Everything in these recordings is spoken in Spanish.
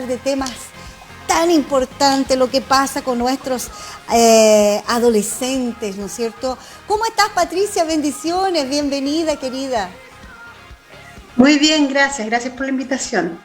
de temas tan importantes, lo que pasa con nuestros adolescentes, ¿no es cierto? ¿Cómo estás, Patricia? Bendiciones, bienvenida, querida. Muy bien, gracias por la invitación.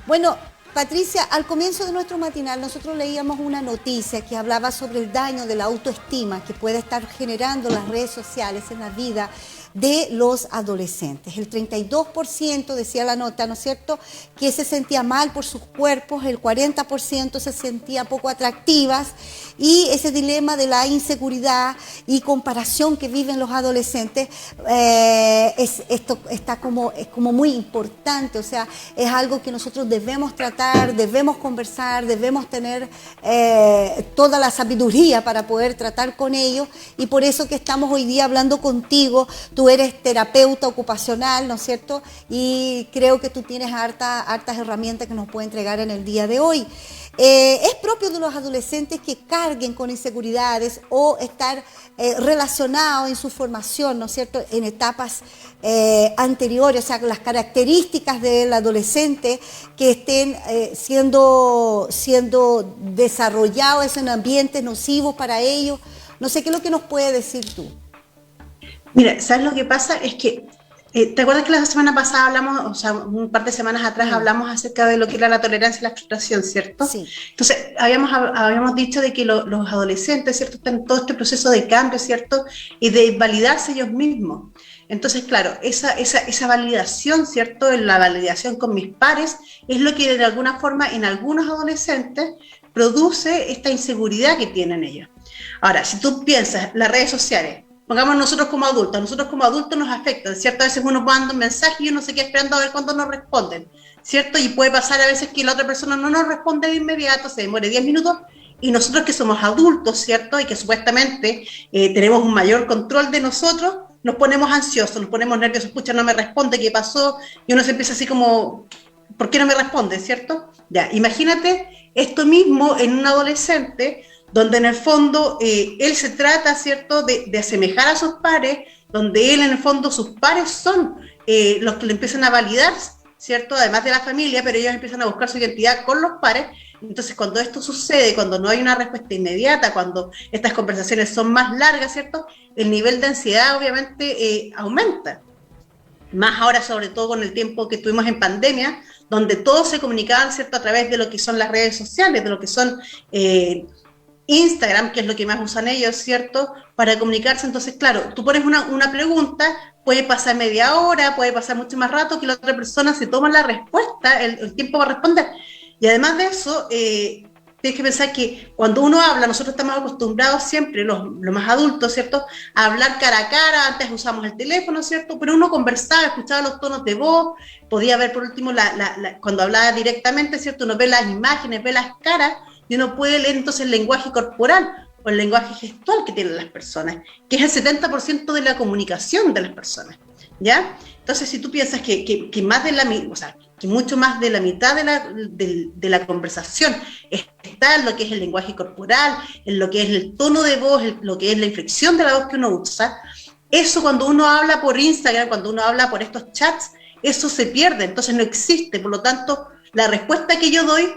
Bueno, Patricia, al comienzo de nuestro matinal nosotros leíamos una noticia que hablaba sobre el daño de la autoestima que puede estar generando las redes sociales en la vida de los adolescentes. El 32% decía la nota, ¿no es cierto?, que se sentía mal por sus cuerpos, el 40% se sentía poco atractivas, y ese dilema de la inseguridad y comparación que viven los adolescentes, esto es como muy importante. O sea, es algo que nosotros debemos tratar, debemos conversar, debemos tener toda la sabiduría para poder tratar con ellos, y por eso que estamos hoy día hablando contigo. Tú eres terapeuta ocupacional, ¿no es cierto? Y creo que tú tienes hartas herramientas que nos puede entregar en el día de hoy. Es propio de los adolescentes que carguen con inseguridades o estar relacionados en su formación, ¿no es cierto?, en etapas anteriores. O sea, las características del adolescente que estén siendo desarrollados en ambientes nocivos para ellos. No sé qué es lo que nos puede decir tú. Mira, ¿sabes lo que pasa? Es que, ¿te acuerdas que la semana pasada hablamos, o sea, un par de semanas atrás hablamos acerca de lo que era la tolerancia y la frustración, ¿cierto? Sí. Entonces, habíamos dicho de que los adolescentes, ¿cierto?, están en todo este proceso de cambio, ¿cierto?, y de validarse ellos mismos. Entonces, claro, esa validación, ¿cierto?, la validación con mis pares, es lo que de alguna forma en algunos adolescentes produce esta inseguridad que tienen ellos. Ahora, si tú piensas, las redes sociales, pongamos nosotros como adultos nos afectan, ¿cierto? A veces uno manda un mensaje y uno se queda esperando a ver cuándo nos responden, ¿cierto? Y puede pasar a veces que la otra persona no nos responde de inmediato, se demore 10 minutos, y nosotros que somos adultos, ¿cierto?, y que supuestamente tenemos un mayor control de nosotros, nos ponemos ansiosos, nos ponemos nerviosos, escucha, no me responde, ¿qué pasó? Y uno se empieza así como, ¿por qué no me responde?, ¿cierto? Ya, imagínate esto mismo en un adolescente, donde en el fondo él se trata, ¿cierto?, de asemejar a sus pares, donde él en el fondo, sus pares son los que le empiezan a validar, ¿cierto?, además de la familia, pero ellos empiezan a buscar su identidad con los pares. Entonces, cuando esto sucede, cuando no hay una respuesta inmediata, cuando estas conversaciones son más largas, ¿cierto?, el nivel de ansiedad obviamente aumenta. Más ahora, sobre todo con el tiempo que tuvimos en pandemia, donde todos se comunicaban, ¿cierto?, a través de lo que son las redes sociales, de lo que son Instagram, que es lo que más usan ellos, ¿cierto?, para comunicarse. Entonces, claro, tú pones una pregunta, puede pasar media hora, puede pasar mucho más rato, que la otra persona se toma la respuesta, el tiempo para responder. Y además de eso, tienes que pensar que cuando uno habla, nosotros estamos acostumbrados siempre, los más adultos, ¿cierto?, a hablar cara a cara. Antes usamos el teléfono, ¿cierto?, pero uno conversaba, escuchaba los tonos de voz, podía ver por último, cuando hablaba directamente, ¿cierto?, uno ve las imágenes, ve las caras, y uno puede leer entonces el lenguaje corporal o el lenguaje gestual que tienen las personas, que es el 70% de la comunicación de las personas, ¿ya? Entonces, si tú piensas que más de o sea, que mucho más de la mitad de la conversación está en lo que es el lenguaje corporal, en lo que es el tono de voz, lo que es la inflexión de la voz que uno usa, eso cuando uno habla por Instagram, cuando uno habla por estos chats, eso se pierde, entonces no existe. Por lo tanto, la respuesta que yo doy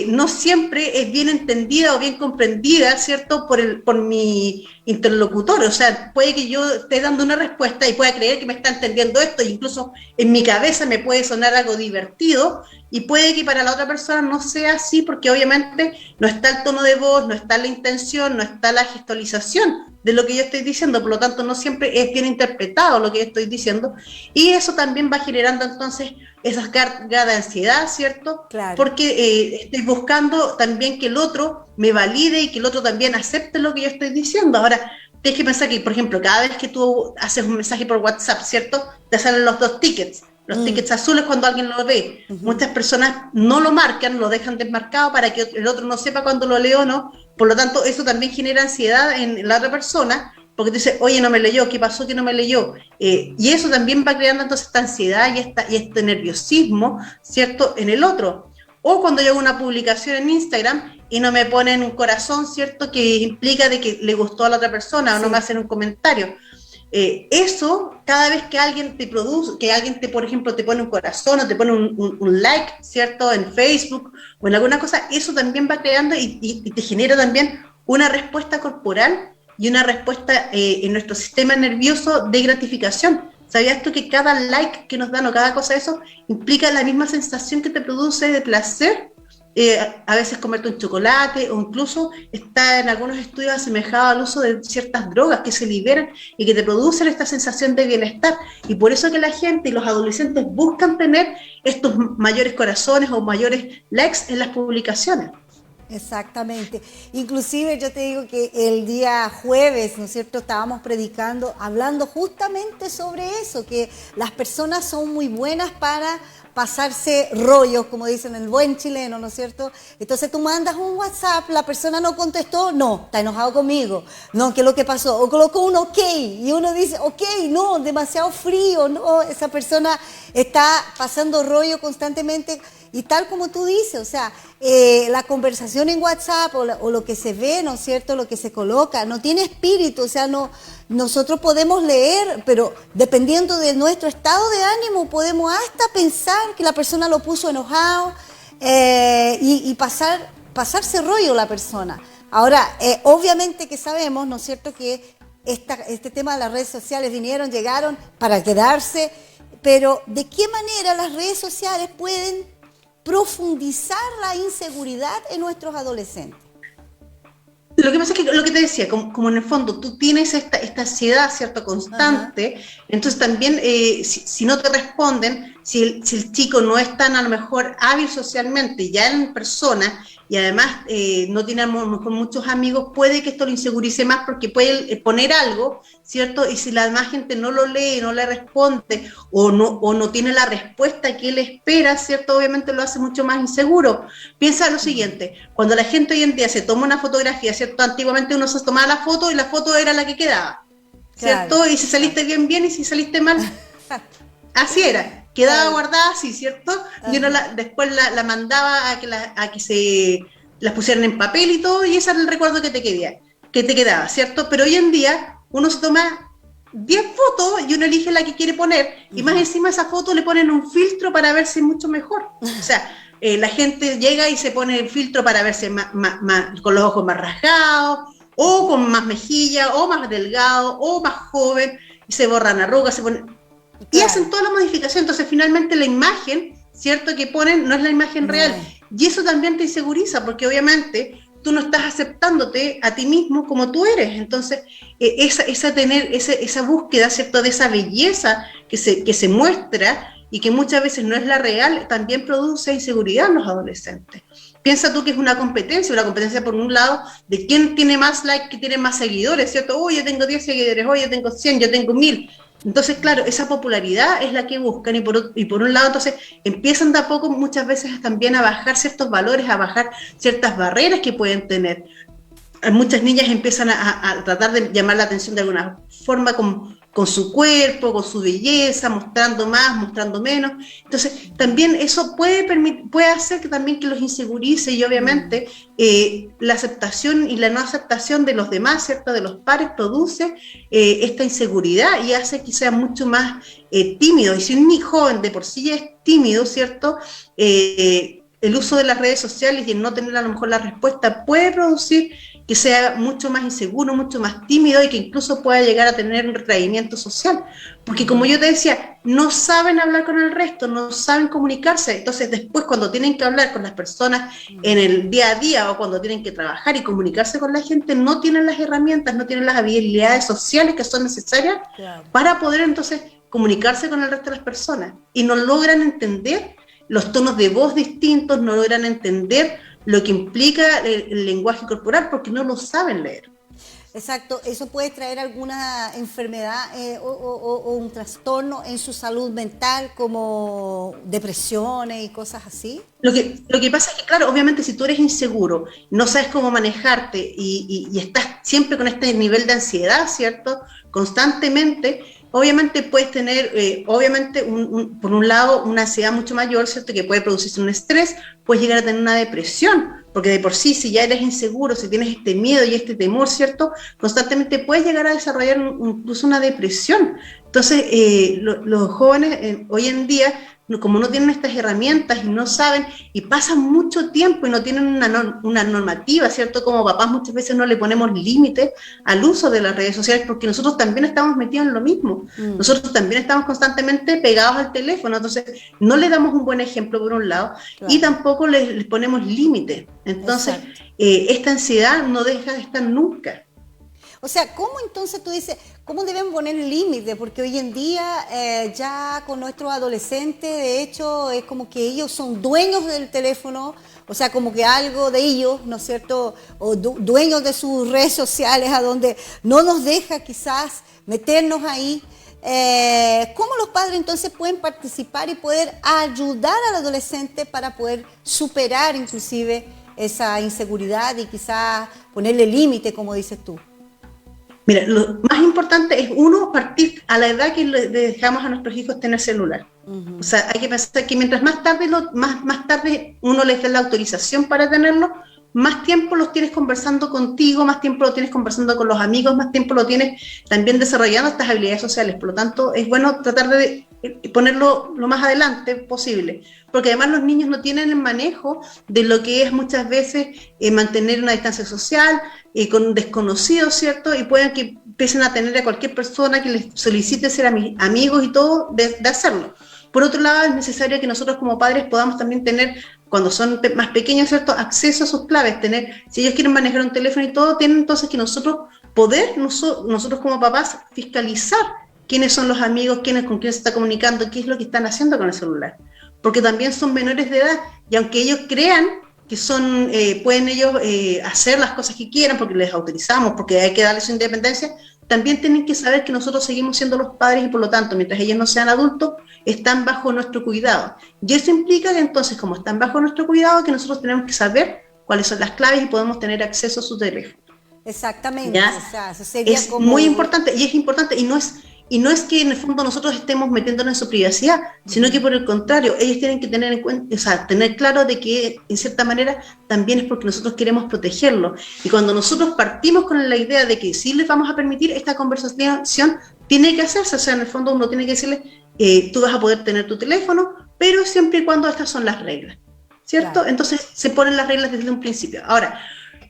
no siempre es bien entendida o bien comprendida, ¿cierto?, por mi interlocutor. O sea, puede que yo esté dando una respuesta y pueda creer que me está entendiendo esto, e incluso en mi cabeza me puede sonar algo divertido, y puede que para la otra persona no sea así, porque obviamente no está el tono de voz, no está la intención, no está la gestualización de lo que yo estoy diciendo. Por lo tanto, no siempre es bien interpretado lo que yo estoy diciendo, y eso también va generando entonces esas cargas de ansiedad, ¿cierto? Claro. Porque estoy buscando también que el otro me valide y que el otro también acepte lo que yo estoy diciendo. Ahora, tienes que pensar que, por ejemplo, cada vez que tú haces un mensaje por WhatsApp, ¿cierto?, te salen los dos tickets. Los tickets azules cuando alguien lo ve. Muchas personas no lo marcan, lo dejan desmarcado para que el otro no sepa cuándo lo leo o no. Por lo tanto, eso también genera ansiedad en la otra persona, porque tú dices, oye, no me leyó, ¿qué pasó que no me leyó? Y eso también va creando entonces esta ansiedad y este nerviosismo, ¿cierto?, en el otro. O cuando yo hago una publicación en Instagram y no me ponen un corazón, ¿cierto?, que implica de que le gustó a la otra persona, sí, o no me hacen un comentario. eso, cada vez que alguien te produce, que alguien te, por ejemplo, te pone un corazón o te pone un like, ¿cierto? En Facebook o en alguna cosa, eso también va creando y te genera también una respuesta corporal y una respuesta en nuestro sistema nervioso de gratificación. ¿Sabías tú que cada like que nos dan o cada cosa de eso implica la misma sensación que te produce de placer? A veces comerte un chocolate o incluso está en algunos estudios asemejado al uso de ciertas drogas que se liberan y que te producen esta sensación de bienestar. Y por eso que la gente y los adolescentes buscan tener estos mayores corazones o mayores likes en las publicaciones. Exactamente. Inclusive yo te digo que el día jueves, ¿no es cierto?, estábamos predicando, hablando justamente sobre eso, que las personas son muy buenas para pasarse rollos, como dicen el buen chileno, ¿no es cierto? Entonces tú mandas un WhatsApp, la persona no contestó, no, está enojado conmigo, no, ¿qué es lo que pasó? O colocó un ok, y uno dice, ok, no, demasiado frío, no, esa persona está pasando rollo constantemente. Y tal como tú dices, o sea, la conversación en WhatsApp o lo que se ve, ¿no es cierto?, lo que se coloca, no tiene espíritu, o sea, no, nosotros podemos leer, pero dependiendo de nuestro estado de ánimo, podemos hasta pensar que la persona lo puso enojado y pasarse rollo la persona. Ahora, obviamente que sabemos, ¿no es cierto?, que este tema de las redes sociales llegaron para quedarse, pero ¿de qué manera las redes sociales pueden profundizar la inseguridad en nuestros adolescentes? Lo que pasa es que lo que te decía, como en el fondo tú tienes esta ansiedad, ¿cierto?, constante. Ajá. Entonces también si no te responden, si el chico no es tan a lo mejor hábil socialmente, ya en persona, y además no tiene a lo mejor muchos amigos, puede que esto lo insegurice más porque puede poner algo, ¿cierto? Y si la demás gente no lo lee, no le responde o no tiene la respuesta que él espera, ¿cierto? Obviamente lo hace mucho más inseguro. Piensa lo siguiente, cuando la gente hoy en día se toma una fotografía, ¿cierto? Antiguamente uno se tomaba la foto y la foto era la que quedaba, ¿cierto? Claro, y si saliste bien y si saliste mal, así era. Quedaba guardada así, ¿cierto? Y uno después la mandaba a que se las pusieran en papel y todo, y ese era el recuerdo que te quedaba, ¿cierto? Pero hoy en día uno se toma 10 fotos y uno elige la que quiere poner, y más encima esa foto le ponen un filtro para verse mucho mejor. O sea, la gente llega y se pone el filtro para verse más, con los ojos más rasgados, o con más mejilla, o más delgado, o más joven, y se borran arrugas, se ponen... Y hacen toda la modificación, entonces finalmente la imagen, ¿cierto?, que ponen no es la imagen real. Y eso también te inseguriza, porque obviamente tú no estás aceptándote a ti mismo como tú eres. Entonces, esa búsqueda, ¿cierto?, de esa belleza que se muestra y que muchas veces no es la real, también produce inseguridad en los adolescentes. Piensa tú que es una competencia por un lado de quién tiene más likes, quién tiene más seguidores, ¿cierto? Oh, yo tengo 10 seguidores, oh, yo tengo 100, yo tengo 1000. Entonces, claro, esa popularidad es la que buscan y por un lado, entonces, empiezan de a poco muchas veces también a bajar ciertos valores, a bajar ciertas barreras que pueden tener. Muchas niñas empiezan a tratar de llamar la atención de alguna forma con su cuerpo, con su belleza, mostrando más, mostrando menos. Entonces, también eso puede hacer que también que los insegurice y obviamente la aceptación y la no aceptación de los demás, ¿cierto?, de los pares, produce esta inseguridad y hace que sea mucho más tímido. Y si un joven de por sí ya es tímido, ¿cierto?, el uso de las redes sociales y el no tener a lo mejor la respuesta puede producir que sea mucho más inseguro, mucho más tímido y que incluso pueda llegar a tener un retraimiento social. Porque como yo te decía, no saben hablar con el resto, no saben comunicarse. Entonces después cuando tienen que hablar con las personas en el día a día o cuando tienen que trabajar y comunicarse con la gente, no tienen las herramientas, no tienen las habilidades sociales que son necesarias para poder entonces comunicarse con el resto de las personas. Y no logran entender los tonos de voz distintos, no logran entender lo que implica el lenguaje corporal porque no lo saben leer. Exacto, eso puede traer alguna enfermedad o un trastorno en su salud mental como depresiones y cosas así. Lo que pasa es que, claro, obviamente si tú eres inseguro, no sabes cómo manejarte y estás siempre con este nivel de ansiedad, ¿cierto?, constantemente, obviamente puedes tener, obviamente, por un lado, una ansiedad mucho mayor, ¿cierto? Que puede producirse un estrés, puedes llegar a tener una depresión, porque de por sí, si ya eres inseguro, si tienes este miedo y este temor, ¿cierto? Constantemente puedes llegar a desarrollar incluso una depresión. Entonces, los jóvenes hoy en día, como no tienen estas herramientas y no saben, y pasan mucho tiempo y no tienen una normativa, ¿cierto? Como papás muchas veces no le ponemos límites al uso de las redes sociales porque nosotros también estamos metidos en lo mismo. Nosotros también estamos constantemente pegados al teléfono, entonces no le damos un buen ejemplo por un lado, claro, y tampoco les ponemos límites. Entonces, esta ansiedad no deja de estar nunca. O sea, ¿cómo entonces tú dices, cómo debemos poner límites? Porque hoy en día ya con nuestros adolescentes, de hecho, es como que ellos son dueños del teléfono, o sea, como que algo de ellos, ¿no es cierto? O dueños de sus redes sociales, a donde no nos deja quizás meternos ahí. ¿Cómo los padres entonces pueden participar y poder ayudar al adolescente para poder superar inclusive esa inseguridad y quizás ponerle límite, como dices tú? Mira, lo más importante es, uno, partir a la edad que le dejamos a nuestros hijos tener celular. O sea, hay que pensar que mientras más tarde uno les da la autorización para tenerlo, más tiempo los tienes conversando contigo, más tiempo lo tienes conversando con los amigos, más tiempo lo tienes también desarrollando estas habilidades sociales. Por lo tanto, es bueno tratar de ponerlo lo más adelante posible, porque además los niños no tienen el manejo de lo que es muchas veces mantener una distancia social con desconocidos, ¿cierto? Y pueden que empiecen a tener a cualquier persona que les solicite ser amigos y todo, de hacerlo. Por otro lado, es necesario que nosotros como padres podamos también tener, cuando son más pequeños, ¿cierto?, acceso a sus claves, si ellos quieren manejar un teléfono y todo, tienen entonces que nosotros como papás fiscalizar quiénes son los amigos, con quién se está comunicando, qué es lo que están haciendo con el celular. Porque también son menores de edad, y aunque ellos crean que pueden ellos hacer las cosas que quieran, porque les autorizamos, porque hay que darles su independencia, también tienen que saber que nosotros seguimos siendo los padres y por lo tanto, mientras ellos no sean adultos, están bajo nuestro cuidado. Y eso implica que entonces, como están bajo nuestro cuidado, que nosotros tenemos que saber cuáles son las claves y podemos tener acceso a su teléfono. Exactamente. ¿Ya? O sea, eso sería es muy importante, y no es que en el fondo nosotros estemos metiéndonos en su privacidad, sino que por el contrario, ellos tienen que tener en cuenta, o sea, tener claro de que en cierta manera también es porque nosotros queremos protegerlo. Y cuando nosotros partimos con la idea de que sí les vamos a permitir esta conversación, tiene que hacerse, o sea, en el fondo uno tiene que decirle, tú vas a poder tener tu teléfono, pero siempre y cuando estas son las reglas, ¿cierto? Claro. Entonces se ponen las reglas desde un principio. Ahora,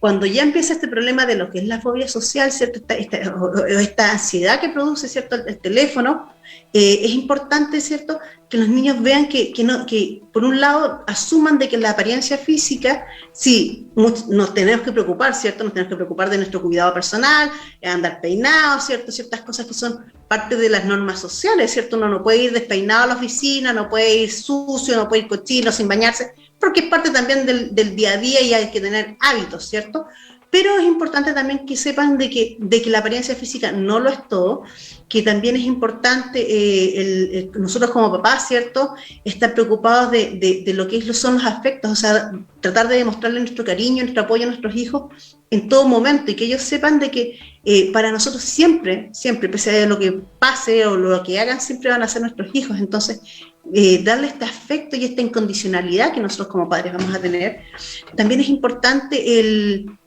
cuando ya empieza este problema de lo que es la fobia social, ¿cierto? Esta ansiedad que produce, ¿cierto?, el teléfono, es importante, ¿cierto?, que los niños vean que por un lado asuman de que la apariencia física, sí, nos tenemos que preocupar, ¿cierto? Nos tenemos que preocupar de nuestro cuidado personal, andar peinados, ¿cierto? Ciertas cosas que son parte de las normas sociales, ¿cierto? Uno no puede ir despeinado a la oficina, no puede ir sucio, no puede ir cochino, sin bañarse, porque es parte también del día a día y hay que tener hábitos, ¿cierto? Pero es importante también que sepan de que la apariencia física no lo es todo, que también es importante nosotros como papás, ¿cierto?, estar preocupados de lo que son los afectos, o sea, tratar de demostrarle nuestro cariño, nuestro apoyo a nuestros hijos en todo momento, y que ellos sepan de que para nosotros siempre, pese a lo que pase o lo que hagan, siempre van a ser nuestros hijos. Entonces, darle este afecto y esta incondicionalidad que nosotros como padres vamos a tener. También es importante el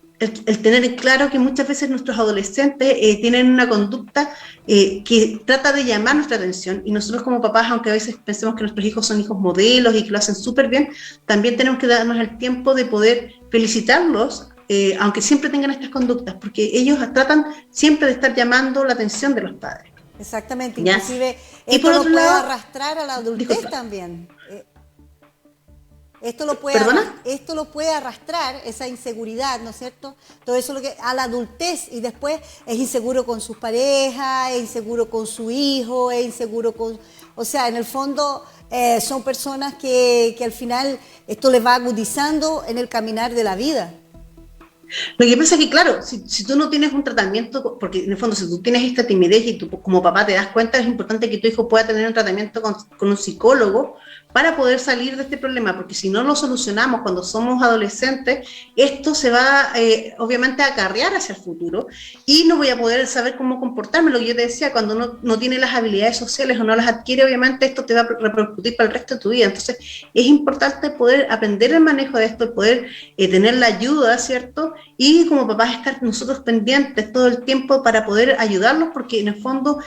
tener claro que muchas veces nuestros adolescentes tienen una conducta que trata de llamar nuestra atención, y nosotros como papás, aunque a veces pensemos que nuestros hijos son hijos modelos y que lo hacen súper bien, también tenemos que darnos el tiempo de poder felicitarlos, aunque siempre tengan estas conductas, porque ellos tratan siempre de estar llamando la atención de los padres. Exactamente, ¿Ya? Inclusive y esto por lo otro puede lado, arrastrar a la adultez. Disculpa. También. Esto lo puede arrastrar, esa inseguridad, ¿no es cierto? Todo eso a la adultez, y después es inseguro con sus parejas, es inseguro con su hijo, es inseguro con... O sea, en el fondo son personas que al final esto les va agudizando en el caminar de la vida. Lo que pasa es que, claro, si tú no tienes un tratamiento, porque en el fondo si tú tienes esta timidez y tú como papá te das cuenta, es importante que tu hijo pueda tener un tratamiento con un psicólogo para poder salir de este problema, porque si no lo solucionamos cuando somos adolescentes, esto se va obviamente a acarrear hacia el futuro y no voy a poder saber cómo comportarme. Lo que yo te decía, cuando uno no tiene las habilidades sociales o no las adquiere, obviamente esto te va a repercutir para el resto de tu vida. Entonces es importante poder aprender el manejo de esto, poder tener la ayuda, ¿cierto? Y como papás estar nosotros pendientes todo el tiempo para poder ayudarlos, porque en el fondo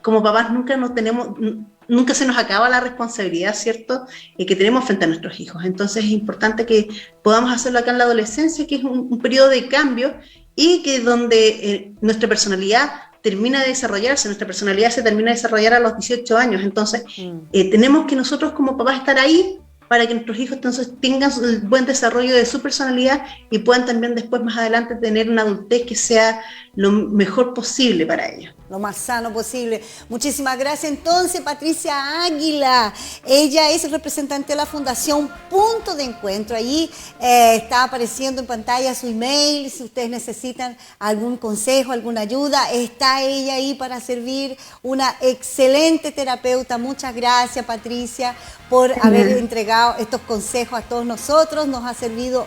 como papás nunca se nos acaba la responsabilidad, ¿cierto?, que tenemos frente a nuestros hijos. Entonces es importante que podamos hacerlo acá en la adolescencia, que es un periodo de cambio y que donde nuestra personalidad termina de desarrollarse, nuestra personalidad se termina de desarrollar a los 18 años. Entonces tenemos que nosotros como papás estar ahí para que nuestros hijos entonces tengan el buen desarrollo de su personalidad y puedan también después más adelante tener una adultez que sea lo mejor posible para ellos. Lo más sano posible. Muchísimas gracias. Entonces, Patricia Águila, ella es representante de la Fundación Punto de Encuentro. Allí está apareciendo en pantalla su email. Si ustedes necesitan algún consejo, alguna ayuda, está ella ahí para servir. Una excelente terapeuta. Muchas gracias, Patricia, por haber entregado estos consejos a todos nosotros. Nos ha servido